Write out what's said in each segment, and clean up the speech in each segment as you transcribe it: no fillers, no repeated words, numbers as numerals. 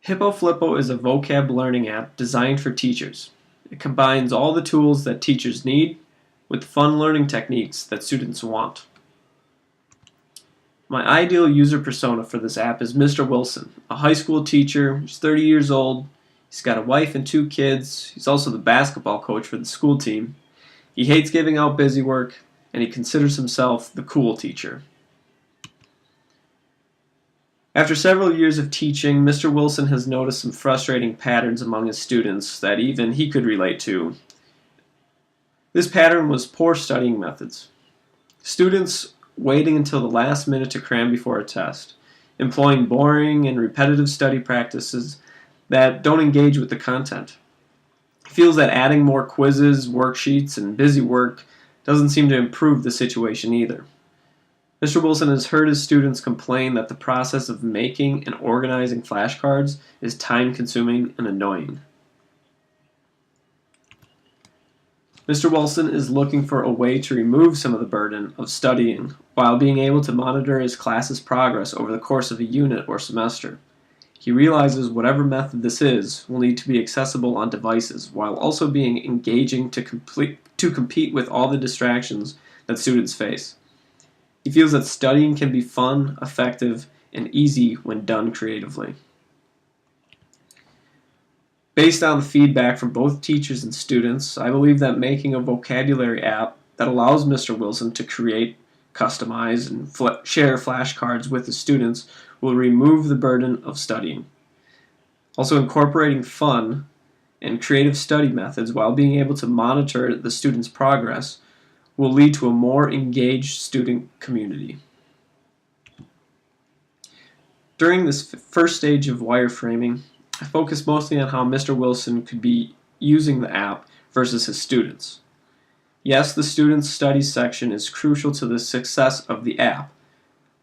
Hippo Flippo is a vocab learning app designed for teachers. It combines all the tools that teachers need with fun learning techniques that students want. My ideal user persona for this app is Mr. Wilson, a high school teacher. He's 30 years old. He's got a wife and 2 kids. He's also the basketball coach for the school team. He hates giving out busy work, and he considers himself the cool teacher. After several years of teaching, Mr. Wilson has noticed some frustrating patterns among his students that even he could relate to. This pattern was poor studying methods. Students waiting until the last minute to cram before a test, employing boring and repetitive study practices that don't engage with the content. He feels that adding more quizzes, worksheets, and busy work doesn't seem to improve the situation either. Mr. Wilson has heard his students complain that the process of making and organizing flashcards is time-consuming and annoying. Mr. Wilson is looking for a way to remove some of the burden of studying while being able to monitor his class's progress over the course of a unit or semester. He realizes whatever method this is will need to be accessible on devices while also being engaging to compete with all the distractions that students face. He feels that studying can be fun, effective, and easy when done creatively. Based on the feedback from both teachers and students, I believe that making a vocabulary app that allows Mr. Wilson to create, customize, and share flashcards with his students will remove the burden of studying. Also, incorporating fun and creative study methods while being able to monitor the students' progress will lead to a more engaged student community. During this first stage of wireframing, I focused mostly on how Mr. Wilson could be using the app versus his students. Yes, the students' studies section is crucial to the success of the app,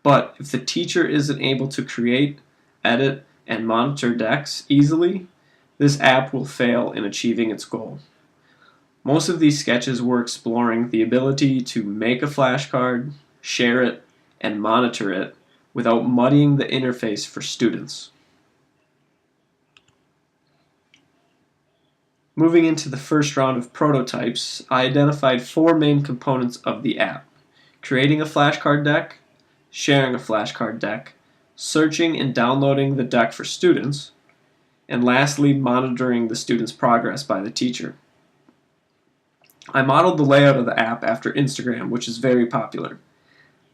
but if the teacher isn't able to create, edit, and monitor decks easily, this app will fail in achieving its goal. Most of these sketches were exploring the ability to make a flashcard, share it, and monitor it without muddying the interface for students. Moving into the first round of prototypes, I identified 4 main components of the app: creating a flashcard deck, sharing a flashcard deck, searching and downloading the deck for students, and lastly, monitoring the student's progress by the teacher. I modeled the layout of the app after Instagram, which is very popular.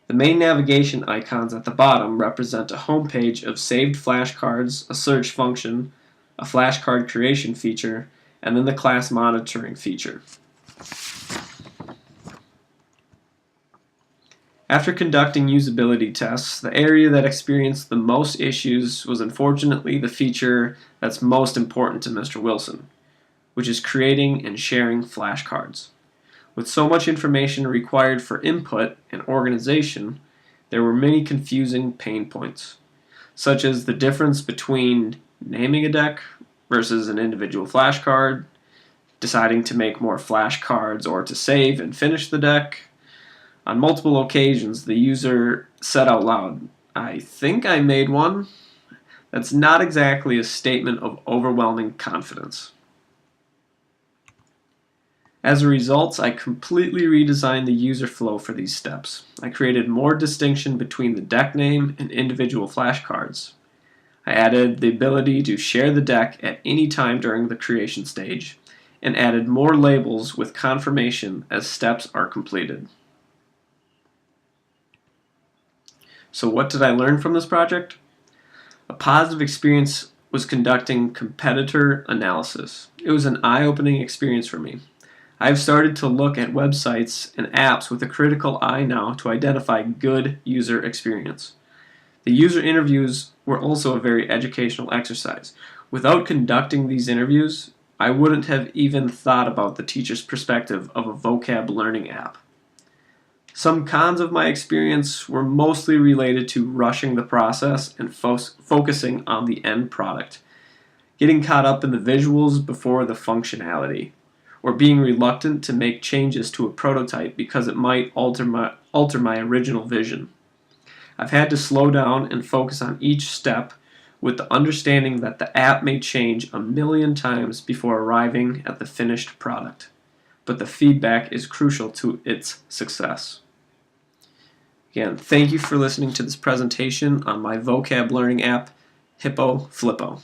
The main navigation icons at the bottom represent a home page of saved flashcards, a search function, a flashcard creation feature, and then the class monitoring feature. After conducting usability tests, the area that experienced the most issues was unfortunately the feature that's most important to Mr. Wilson, which is creating and sharing flashcards. With so much information required for input and organization, there were many confusing pain points, such as the difference between naming a deck versus an individual flashcard, deciding to make more flashcards or to save and finish the deck. On multiple occasions, the user said out loud, "I think I made one." That's not exactly a statement of overwhelming confidence. As a result, I completely redesigned the user flow for these steps. I created more distinction between the deck name and individual flashcards. I added the ability to share the deck at any time during the creation stage, and added more labels with confirmation as steps are completed. So what did I learn from this project? A positive experience was conducting competitor analysis. It was an eye-opening experience for me. I've started to look at websites and apps with a critical eye now to identify good user experience. The user interviews were also a very educational exercise. Without conducting these interviews, I wouldn't have even thought about the teacher's perspective of a vocab learning app. Some cons of my experience were mostly related to rushing the process and focusing on the end product, getting caught up in the visuals before the functionality, or being reluctant to make changes to a prototype because it might alter my original vision. I've had to slow down and focus on each step with the understanding that the app may change a million times before arriving at the finished product, but the feedback is crucial to its success. Again, thank you for listening to this presentation on my vocab learning app, Hippo Flippo.